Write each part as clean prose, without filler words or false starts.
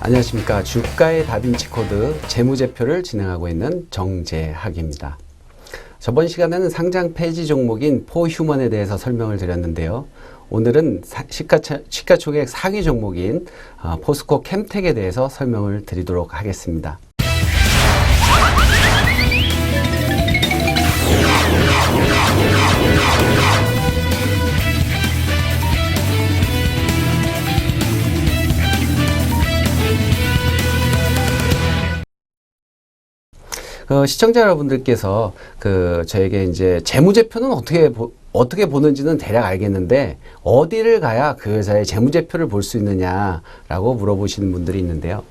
안녕하십니까. 주가의 다빈치 코드 재무제표를 진행하고 있는 정재학입니다. 저번 시간에는 상장 폐지 종목인 포휴먼에 대해서 설명을 드렸는데요. 오늘은 시가총액 상위 종목인 포스코 캠텍에 대해서 설명을 드리도록 하겠습니다. 시청자 여러분들께서 저에게 이제 재무제표는 어떻게 보는지는 대략 알겠는데 어디를 가야 그 회사의 재무제표를 볼 수 있느냐라고 물어보시는 분들이 있는데요.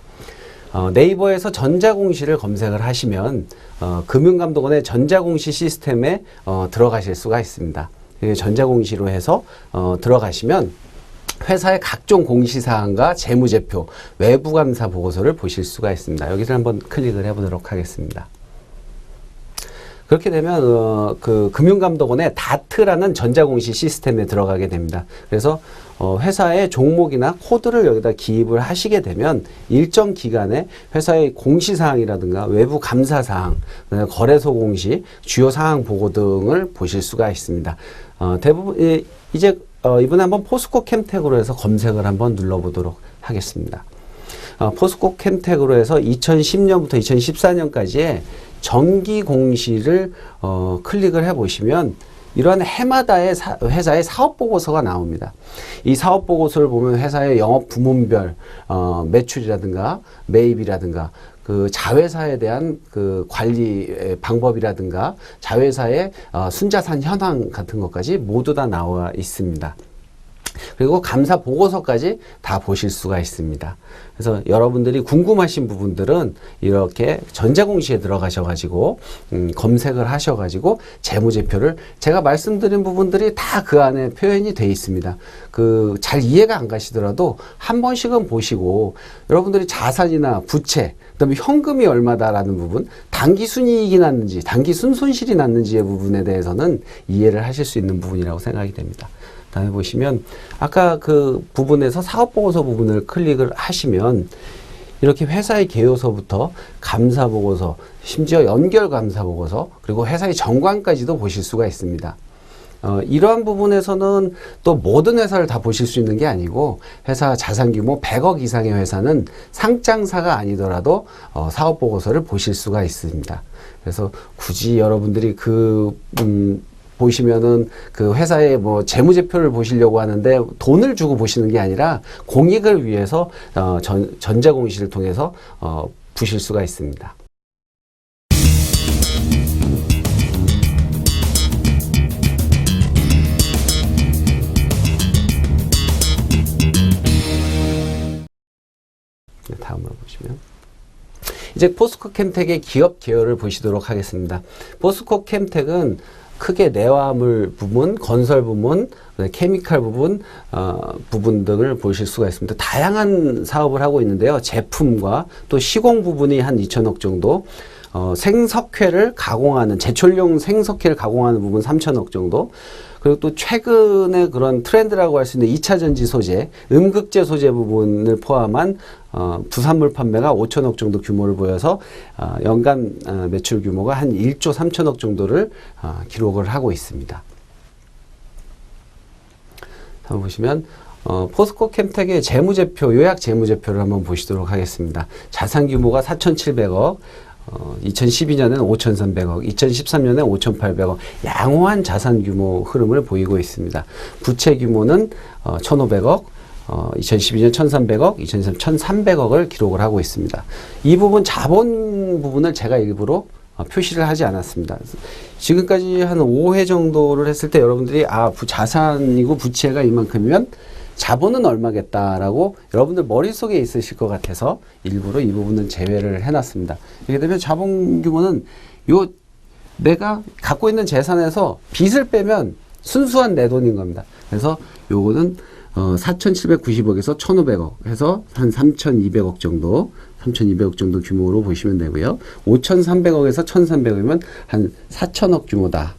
네이버에서 전자공시를 검색을 하시면 금융감독원의 전자공시 시스템에 들어가실 수가 있습니다. 전자공시로 해서 들어가시면 회사의 각종 공시사항과 재무제표, 외부감사 보고서를 보실 수가 있습니다. 여기를 한번 클릭을 해보도록 하겠습니다. 그렇게 되면 금융감독원의 다트라는 전자공시 시스템에 들어가게 됩니다. 그래서 회사의 종목이나 코드를 여기다 기입을 하시게 되면 일정 기간에 회사의 공시사항이라든가 외부 감사사항, 거래소 공시, 주요 사항 보고 등을 보실 수가 있습니다. 대부분 이제 이번에 한번 포스코 캠텍으로 해서 검색을 한번 눌러보도록 하겠습니다. 포스코 캠텍으로 해서 2010년부터 2014년까지의 정기 공시를 클릭을 해보시면 이러한 해마다의 회사의 사업보고서가 나옵니다. 이 사업보고서를 보면 회사의 영업 부문별 매출이라든가 매입이라든가 그 자회사에 대한 그 관리 방법이라든가 자회사의 순자산 현황 같은 것까지 모두 다 나와 있습니다. 그리고 감사 보고서까지 다 보실 수가 있습니다. 그래서 여러분들이 궁금하신 부분들은 이렇게 전자공시에 들어가셔가지고 검색을 하셔가지고 재무제표를 제가 말씀드린 부분들이 다 그 안에 표현이 되어 있습니다. 잘 이해가 안 가시더라도 한 번씩은 보시고 여러분들이 자산이나 부채, 그다음에 현금이 얼마다라는 부분, 단기 순이익이 났는지, 단기 순손실이 났는지의 부분에 대해서는 이해를 하실 수 있는 부분이라고 생각이 됩니다. 다음에 보시면 아까 그 부분에서 사업보고서 부분을 클릭을 하시면 이렇게 회사의 개요서부터 감사보고서, 심지어 연결감사보고서, 그리고 회사의 정관까지도 보실 수가 있습니다. 이러한 부분에서는 또 모든 회사를 다 보실 수 있는 게 아니고 회사 자산규모 100억 이상의 회사는 상장사가 아니더라도 사업보고서를 보실 수가 있습니다. 그래서 굳이 여러분들이 보시면은 그 회사의 재무제표를 보시려고 하는데 돈을 주고 보시는 게 아니라 공익을 위해서 전자공시를 통해서 보실 수가 있습니다. 다음으로 보시면 이제 포스코 캠텍의 기업 계열을 보시도록 하겠습니다. 포스코 캠텍은 크게 내화물 부문, 건설 부문, 케미칼 부분, 부분 등을 보실 수가 있습니다. 다양한 사업을 하고 있는데요. 제품과 또 시공 부분이 한 2천억 정도, 생석회를 가공하는, 제철용 생석회를 가공하는 부분 3천억 정도, 그리고 또 최근에 그런 트렌드라고 할 수 있는 2차 전지 소재, 음극재 소재 부분을 포함한 부산물 판매가 5천억 정도 규모를 보여서 연간 매출 규모가 한 1조 3천억 정도를 기록을 하고 있습니다. 한번 보시면 포스코 캠텍의 재무제표, 요약 재무제표를 한번 보시도록 하겠습니다. 자산 규모가 4,700억, 2012년에는 5,300억, 2013년에 5,800억, 양호한 자산 규모 흐름을 보이고 있습니다. 부채 규모는 1,500억, 2012년 1,300억, 2013년 1,300억을 기록을 하고 있습니다. 이 부분 자본 부분을 제가 일부러 표시를 하지 않았습니다. 지금까지 한 5회 정도를 했을 때 여러분들이 자산이고 부채가 이만큼이면 자본은 얼마겠다라고 여러분들 머릿속에 있으실 것 같아서 일부러 이 부분은 제외를 해놨습니다. 이렇게 되면 자본 규모는 내가 갖고 있는 재산에서 빚을 빼면 순수한 내 돈인 겁니다. 그래서 요거는 4,790억에서 1,500억 해서 한 3,200억 정도, 3,200억 정도 규모로 보시면 되고요. 5,300억에서 1,300억이면 한 4,000억 규모다.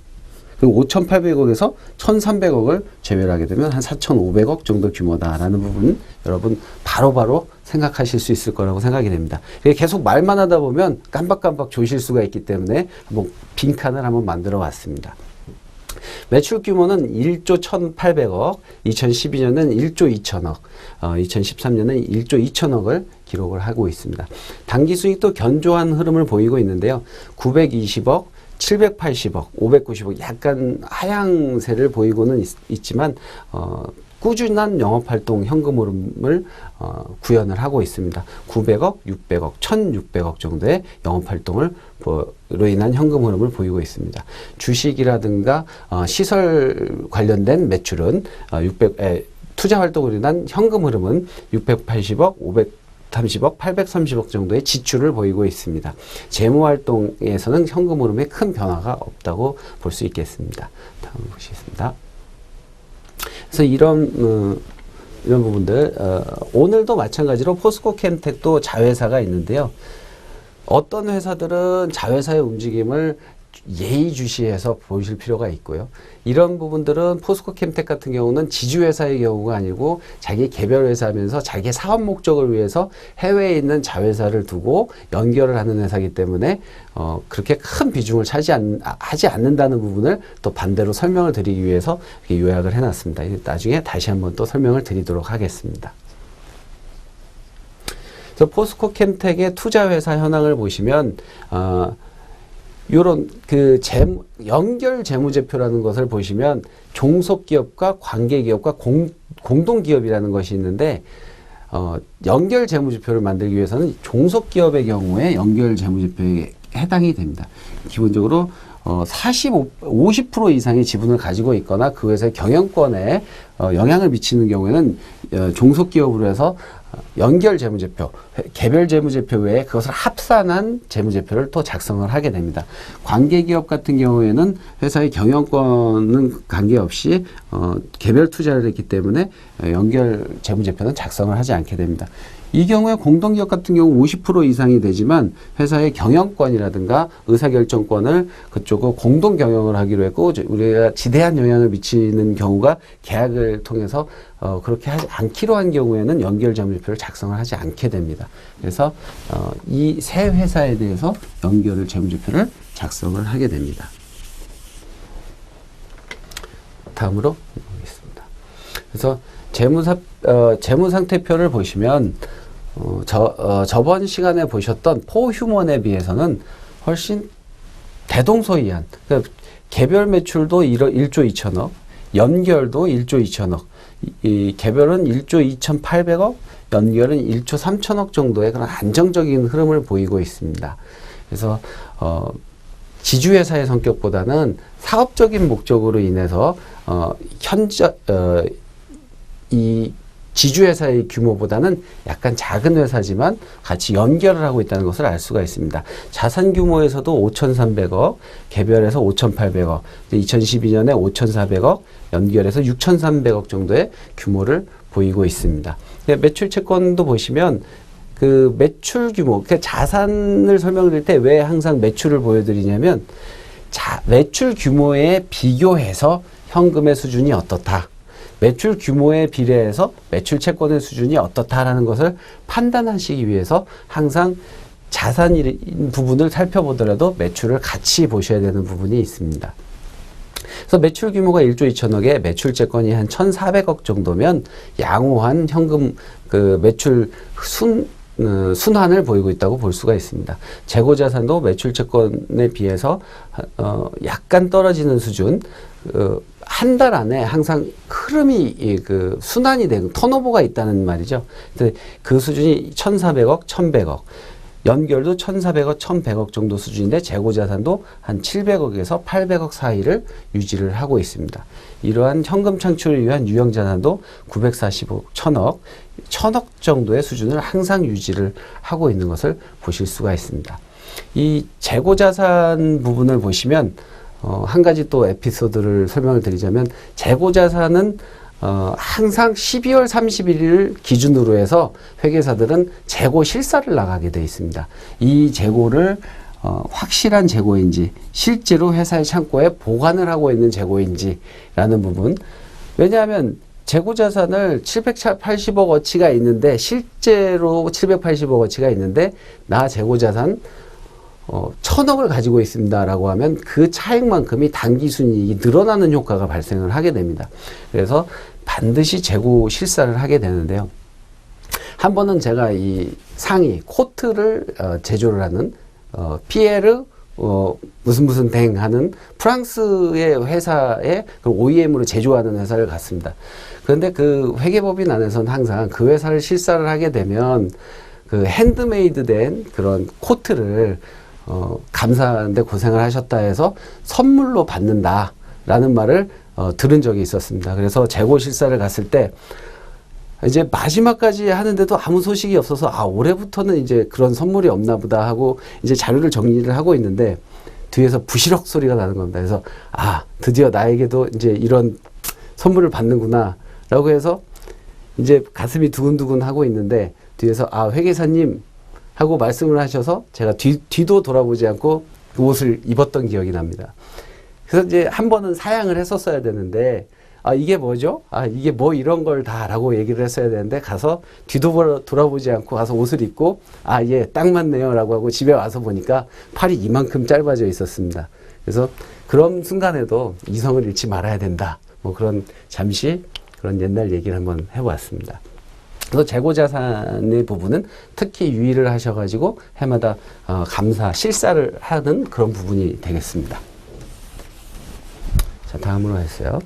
그리고 5,800억에서 1,300억을 제외를 하게 되면 한 4,500억 정도 규모다라는 부분 여러분 바로바로 생각하실 수 있을 거라고 생각이 됩니다. 계속 말만 하다 보면 깜박깜박 조실 수가 있기 때문에 한번 빈칸을 한번 만들어 왔습니다. 매출 규모는 1조 1,800억, 2012년은 1조 2천억, 2013년은 1조 2천억을 기록을 하고 있습니다. 당기 수익도 견조한 흐름을 보이고 있는데요. 920억, 780억, 590억 약간 하향세를 보이고는 있지만 꾸준한 영업활동 현금 흐름을 구현을 하고 있습니다. 900억, 600억, 1,600억 정도의 영업활동을 로 인한 현금 흐름을 보이고 있습니다. 주식이라든가 시설 관련된 매출은 투자 활동으로 인한 현금 흐름은 680억, 530억, 830억 정도의 지출을 보이고 있습니다. 재무활동에서는 현금 흐름에 큰 변화가 없다고 볼 수 있겠습니다. 다음 보시겠습니다. 그래서 이런 부분들 오늘도 마찬가지로 포스코캠텍도 자회사가 있는데요. 어떤 회사들은 자회사의 움직임을 예의주시해서 보실 필요가 있고요. 이런 부분들은 포스코캠텍 같은 경우는 지주회사의 경우가 아니고 자기 개별 회사면서 자기 사업 목적을 위해서 해외에 있는 자회사를 두고 연결을 하는 회사이기 때문에 그렇게 큰 비중을 하지 않는다는 부분을 또 반대로 설명을 드리기 위해서 이렇게 요약을 해놨습니다. 나중에 다시 한번 또 설명을 드리도록 하겠습니다. 그래서 포스코캠텍의 투자회사 현황을 보시면 요런 연결 재무제표라는 것을 보시면 종속기업과 관계기업과 공동기업이라는 것이 있는데 연결 재무제표를 만들기 위해서는 종속기업의 경우에 연결 재무제표에 해당이 됩니다. 기본적으로 50% 이상의 지분을 가지고 있거나 그 회사의 경영권에 영향을 미치는 경우에는 종속기업으로 해서 연결 재무제표, 개별 재무제표 외에 그것을 합산한 재무제표를 또 작성을 하게 됩니다. 관계기업 같은 경우에는 회사의 경영권은 관계없이 개별 투자를 했기 때문에 연결 재무제표는 작성을 하지 않게 됩니다. 이 경우에 공동기업 같은 경우 50% 이상이 되지만 회사의 경영권이라든가 의사결정권을 그쪽을 공동 경영을 하기로 했고 우리가 지대한 영향을 미치는 경우가 계약을 통해서 그렇게 하지 않기로 한 경우에는 연결 재무제표를 작성을 하지 않게 됩니다. 그래서 이 세 회사에 대해서 연결 재무제표를 작성을 하게 됩니다. 다음으로 보겠습니다. 그래서 재무상태표를 보시면 저번 시간에 보셨던 포휴먼에 비해서는 훨씬 대동소이한 그러니까 개별 매출도 1조 2천억, 연결도 1조 2천억, 이 개별은 1조 2,800억, 연결은 1조 3천억 정도의 그런 안정적인 흐름을 보이고 있습니다. 그래서 지주회사의 성격보다는 사업적인 목적으로 인해서 이 지주회사의 규모보다는 약간 작은 회사지만 같이 연결을 하고 있다는 것을 알 수가 있습니다. 자산 규모에서도 5,300억, 개별에서 5,800억, 2012년에 5,400억, 연결해서 6,300억 정도의 규모를 보이고 있습니다. 매출 채권도 보시면 그 매출 규모, 그러니까 자산을 설명드릴 때 왜 항상 매출을 보여드리냐면 매출 규모에 비교해서 현금의 수준이 어떻다. 매출 규모에 비례해서 매출 채권의 수준이 어떻다라는 것을 판단하시기 위해서 항상 자산인 부분을 살펴보더라도 매출을 같이 보셔야 되는 부분이 있습니다. 그래서 매출 규모가 1조 2천억에 매출 채권이 한 1,400억 정도면 양호한 현금 매출 순환을 보이고 있다고 볼 수가 있습니다. 재고자산도 매출 채권에 비해서 약간 떨어지는 수준, 한 달 안에 항상 흐름이 순환이 되고 턴오버가 있다는 말이죠. 그 수준이 1,400억, 1,100억. 연결도 1,400억, 1,100억 정도 수준인데 재고자산도 한 700억에서 800억 사이를 유지를 하고 있습니다. 이러한 현금 창출을 위한 유형자산도 940억, 1,000억, 1,000억 정도의 수준을 항상 유지를 하고 있는 것을 보실 수가 있습니다. 이 재고자산 부분을 보시면 한 가지 또 에피소드를 설명을 드리자면 재고자산은 항상 12월 31일 기준으로 해서 회계사들은 재고 실사를 나가게 되어 있습니다. 이 재고를 확실한 재고인지, 실제로 회사의 창고에 보관을 하고 있는 재고인지라는 부분. 왜냐하면 재고자산을 780억어치가 있는데, 실제로 780억어치가 있는데, 나 재고자산 1000억을 가지고 있습니다라고 하면 그 차익만큼이 당기순이익이 늘어나는 효과가 발생을 하게 됩니다. 그래서 반드시 재고 실사를 하게 되는데요. 한 번은 제가 이 상의 코트를 제조를 하는 피에르 무슨 댕 하는 프랑스의 회사의 그 OEM으로 제조하는 회사를 갔습니다. 그런데 그 회계법인 안에서는 항상 그 회사를 실사를 하게 되면 그 핸드메이드 된 그런 코트를 감사하는데 고생을 하셨다 해서 선물로 받는다라는 말을 들은 적이 있었습니다. 그래서 재고 실사를 갔을 때 이제 마지막까지 하는데도 아무 소식이 없어서 올해부터는 이제 그런 선물이 없나 보다 하고 이제 자료를 정리를 하고 있는데 뒤에서 부시럭 소리가 나는 겁니다. 그래서 드디어 나에게도 이제 이런 선물을 받는구나 라고 해서 이제 가슴이 두근두근 하고 있는데 뒤에서 회계사님 하고 말씀을 하셔서 제가 뒤도 돌아보지 않고 그 옷을 입었던 기억이 납니다. 그래서 이제 한 번은 사양을 했었어야 되는데 이게 뭐죠? 이게 뭐 이런 걸 다 라고 얘기를 했어야 되는데 가서 뒤도 돌아보지 않고 가서 옷을 입고 예, 딱 맞네요 라고 하고 집에 와서 보니까 팔이 이만큼 짧아져 있었습니다. 그래서 그런 순간에도 이성을 잃지 말아야 된다. 뭐 그런 잠시 그런 옛날 얘기를 한번 해보았습니다. 그래서 재고자산의 부분은 특히 유의를 하셔가지고 해마다 감사, 실사를 하는 그런 부분이 되겠습니다. 자, 다음으로 했어요.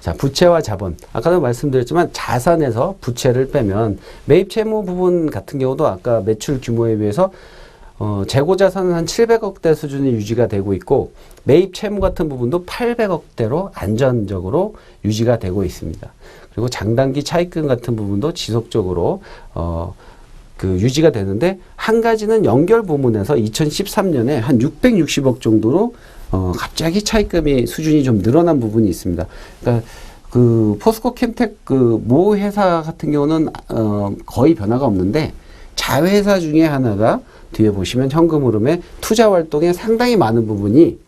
자, 부채와 자본. 아까도 말씀드렸지만 자산에서 부채를 빼면 매입 채무 부분 같은 경우도 아까 매출 규모에 비해서 재고자산은 한 700억대 수준이 유지가 되고 있고 매입 채무 같은 부분도 800억대로 안전적으로 유지가 되고 있습니다. 그리고 장단기 차입금 같은 부분도 지속적으로 유지가 되는데 한 가지는 연결 부문에서 2013년에 한 660억 정도로 갑자기 차입금이 수준이 좀 늘어난 부분이 있습니다. 그러니까 그 포스코 캠텍 그 모 회사 같은 경우는 거의 변화가 없는데 자회사 중에 하나가 뒤에 보시면 현금 흐름에 투자 활동에 상당히 많은 부분이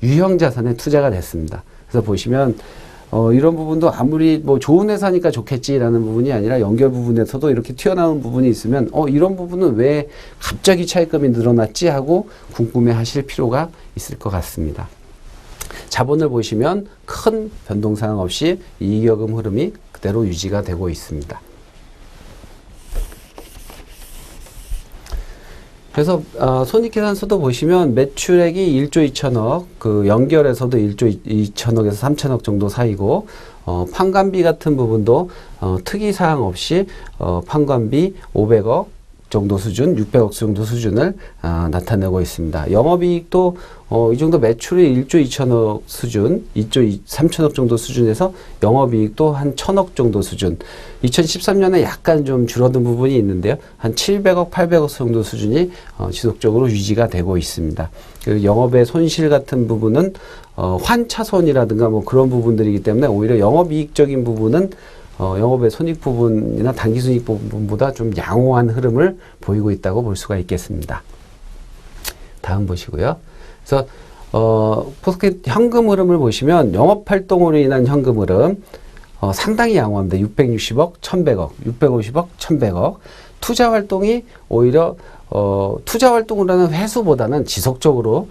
유형 자산에 투자가 됐습니다. 그래서 보시면 이런 부분도 아무리 뭐 좋은 회사니까 좋겠지라는 부분이 아니라 연결 부분에서도 이렇게 튀어나온 부분이 있으면 이런 부분은 왜 갑자기 차입금이 늘어났지 하고 궁금해 하실 필요가 있을 것 같습니다. 자본을 보시면 큰 변동사항 없이 이익여금 흐름이 그대로 유지가 되고 있습니다. 그래서 손익계산서도 보시면 매출액이 1조 2천억, 그 연결에서도 1조 2천억에서 3천억 정도 사이고 판관비 같은 부분도 특이사항 없이 판관비 500억 정도 수준, 600억 정도 수준을 나타내고 있습니다. 영업이익도 이 정도 매출이 1조 2천억 수준, 2조 3천억 정도 수준에서 영업이익도 한 1,000억 정도 수준. 2013년에 약간 좀 줄어든 부분이 있는데요. 한 700억, 800억 정도 수준이 지속적으로 유지가 되고 있습니다. 그리고 영업의 손실 같은 부분은 환차손이라든가 뭐 그런 부분들이기 때문에 오히려 영업이익적인 부분은 영업의 손익 부분이나 당기순이익 부분보다 좀 양호한 흐름을 보이고 있다고 볼 수가 있겠습니다. 다음 보시고요. 그래서 포스코 현금 흐름을 보시면 영업활동으로 인한 현금 흐름 상당히 양호합니다. 660억, 1100억, 650억, 1100억. 투자 활동이 오히려 투자 활동을 하는 회수보다는 지속적으로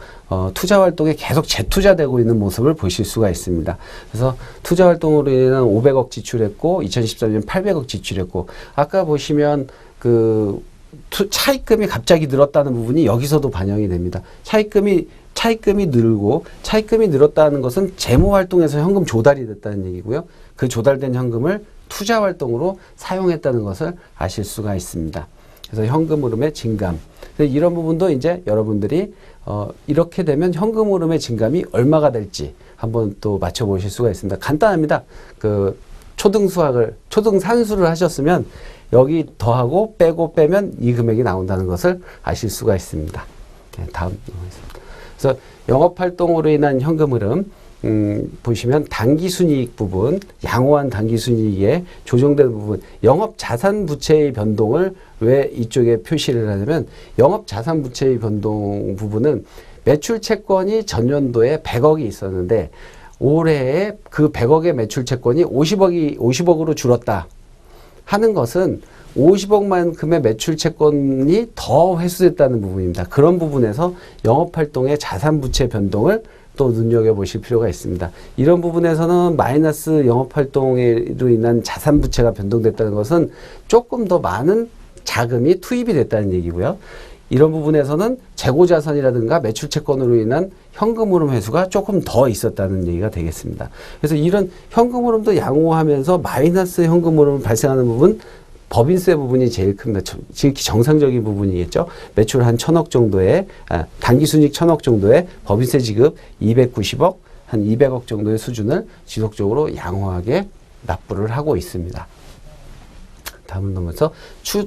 투자 활동에 계속 재투자되고 있는 모습을 보실 수가 있습니다. 그래서 투자 활동으로 인한 500억 지출했고 2014년 800억 지출했고 아까 보시면 그 차입금이 갑자기 늘었다는 부분이 여기서도 반영이 됩니다. 차입금이 늘고 차입금이 늘었다는 것은 재무 활동에서 현금 조달이 됐다는 얘기고요. 그 조달된 현금을 투자 활동으로 사용했다는 것을 아실 수가 있습니다. 그래서 현금 흐름의 증감. 이런 부분도 이제 여러분들이 이렇게 되면 현금 흐름의 증감이 얼마가 될지 한번 또 맞춰보실 수가 있습니다. 간단합니다. 그 초등 산수를 하셨으면 여기 더하고 빼고 빼면 이 금액이 나온다는 것을 아실 수가 있습니다. 네, 다음 넘어가겠습니다. 그래서 영업활동으로 인한 현금 흐름, 보시면 당기순이익 부분, 양호한 당기순이익에 조정된 부분, 영업자산부채의 변동을 왜 이쪽에 표시를 하냐면 영업자산부채의 변동 부분은 매출채권이 전년도에 100억이 있었는데 올해에 그 100억의 매출채권이 50억으로 줄었다 하는 것은 50억만큼의 매출채권이 더 회수됐다는 부분입니다. 그런 부분에서 영업활동의 자산부채 변동을 또 눈여겨보실 필요가 있습니다. 이런 부분에서는 마이너스 영업활동으로 인한 자산부채가 변동됐다는 것은 조금 더 많은 자금이 투입이 됐다는 얘기고요. 이런 부분에서는 재고자산이라든가 매출채권으로 인한 현금흐름 회수가 조금 더 있었다는 얘기가 되겠습니다. 그래서 이런 현금흐름도 양호하면서 마이너스 현금흐름 발생하는 부분, 법인세 부분이 제일 큽니다. 지극히 정상적인 부분이겠죠. 매출 한 1,000억 정도의, 당기순이익 1,000억 정도의 법인세 지급 290억, 한 200억 정도의 수준을 지속적으로 양호하게 납부를 하고 있습니다. 다음을 넘어서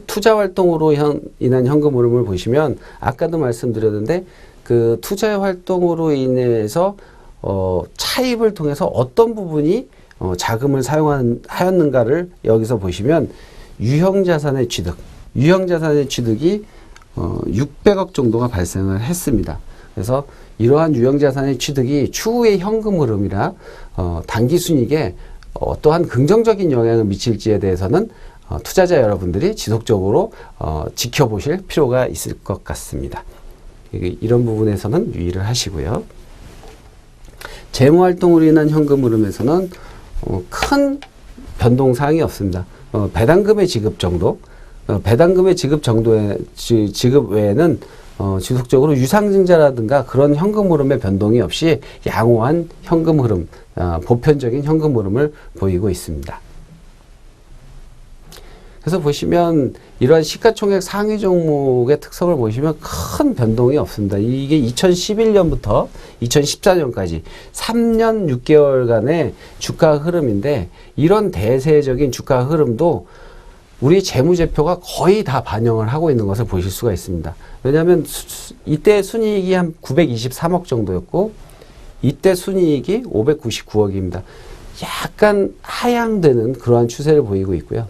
투자 활동으로 인한 현금 흐름을 보시면 아까도 말씀드렸는데 그 투자 활동으로 인해서 차입을 통해서 어떤 부분이 자금을 사용하였는가를 여기서 보시면 유형자산의 취득이 600억 정도가 발생을 했습니다. 그래서 이러한 유형자산의 취득이 추후의 현금 흐름이나 당기순이익에 어떠한 긍정적인 영향을 미칠지에 대해서는 투자자 여러분들이 지속적으로 지켜보실 필요가 있을 것 같습니다. 이런 부분에서는 유의를 하시고요. 재무활동으로 인한 현금 흐름에서는 큰 변동사항이 없습니다. 배당금의 지급 정도, 배당금의 지급 정도의 지급 외에는 지속적으로 유상증자라든가 그런 현금 흐름의 변동이 없이 양호한 현금 흐름, 보편적인 현금 흐름을 보이고 있습니다. 그래서 보시면 이러한 시가총액 상위 종목의 특성을 보시면 큰 변동이 없습니다. 이게 2011년부터 2014년까지 3년 6개월간의 주가 흐름인데 이런 대세적인 주가 흐름도 우리 재무제표가 거의 다 반영을 하고 있는 것을 보실 수가 있습니다. 왜냐하면 이때 순이익이 한 923억 정도였고 이때 순이익이 599억입니다. 약간 하향되는 그러한 추세를 보이고 있고요.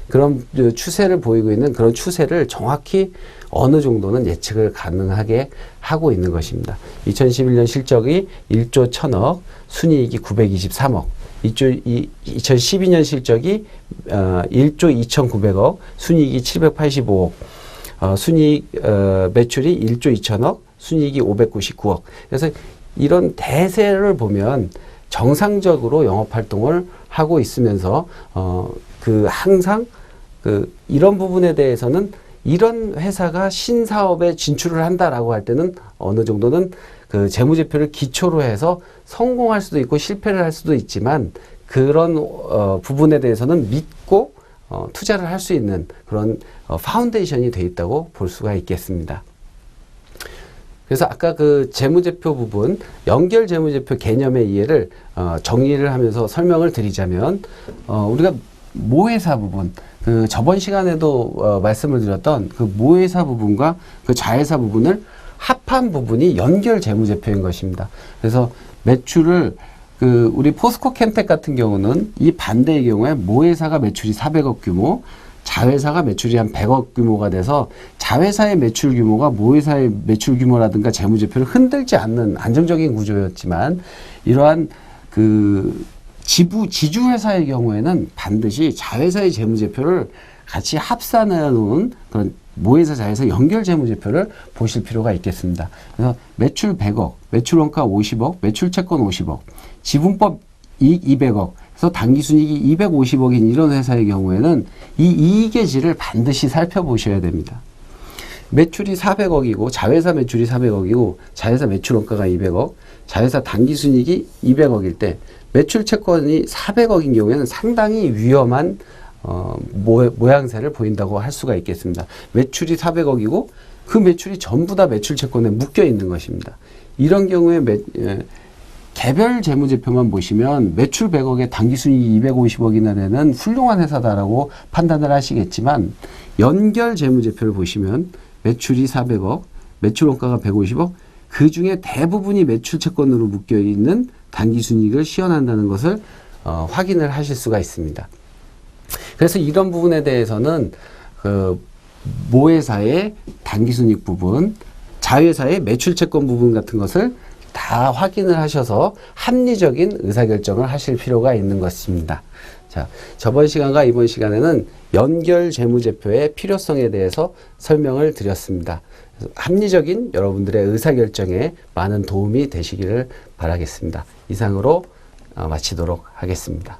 그런 추세를 보이고 있는 그런 추세를 정확히 어느 정도는 예측을 가능하게 하고 있는 것입니다. 2011년 실적이 1조 1000억, 순이익이 923억, 2012년 실적이 1조 2900억, 순이익이 785억, 매출이 1조 2000억, 순이익이 599억. 그래서 이런 대세를 보면 정상적으로 영업활동을 하고 있으면서 항상 이런 부분에 대해서는 이런 회사가 신사업에 진출을 한다라고 할 때는 어느 정도는 그 재무제표를 기초로 해서 성공할 수도 있고 실패를 할 수도 있지만 그런 부분에 대해서는 믿고 투자를 할 수 있는 그런 파운데이션이 되어 있다고 볼 수가 있겠습니다. 그래서 아까 그 재무제표 부분, 연결 재무제표 개념의 이해를 정리를 하면서 설명을 드리자면 우리가 모회사 부분, 그 저번 시간에도 말씀을 드렸던 그 모회사 부분과 그 자회사 부분을 합한 부분이 연결 재무제표인 것입니다. 그래서 매출을 우리 포스코 캠텍 같은 경우는 이 반대의 경우에 모회사가 매출이 400억 규모, 자회사가 매출이 한 100억 규모가 돼서 자회사의 매출 규모가 모회사의 매출 규모라든가 재무제표를 흔들지 않는 안정적인 구조였지만 이러한 지주회사의 경우에는 반드시 자회사의 재무제표를 같이 합산해 놓은 그런 모회사 자회사 연결 재무제표를 보실 필요가 있겠습니다. 그래서 매출 100억, 매출원가 50억, 매출채권 50억, 지분법 이익 200억, 그래서 당기순이익이 250억인 이런 회사의 경우에는 이 이익의 질을 반드시 살펴보셔야 됩니다. 매출이 400억이고 자회사 매출이 400억이고 자회사 매출원가가 200억, 자회사 당기순이익이 200억일 때 매출채권이 400억인 경우에는 상당히 위험한 모양새를 보인다고 할 수가 있겠습니다. 매출이 400억이고 그 매출이 전부 다 매출채권에 묶여 있는 것입니다. 이런 경우에 개별 재무제표만 보시면 매출 100억에 당기순이익이 250억이나 되는 훌륭한 회사다라고 판단을 하시겠지만 연결 재무제표를 보시면 매출이 400억, 매출원가가 150억, 그 중에 대부분이 매출채권으로 묶여 있는 단기순이익을 시현한다는 것을 확인을 하실 수가 있습니다. 그래서 이런 부분에 대해서는 모회사의 단기순이익 부분, 자회사의 매출채권 부분 같은 것을 다 확인을 하셔서 합리적인 의사결정을 하실 필요가 있는 것입니다. 자, 저번 시간과 이번 시간에는 연결 재무제표의 필요성에 대해서 설명을 드렸습니다. 합리적인 여러분들의 의사결정에 많은 도움이 되시기를 바라겠습니다. 이상으로 마치도록 하겠습니다.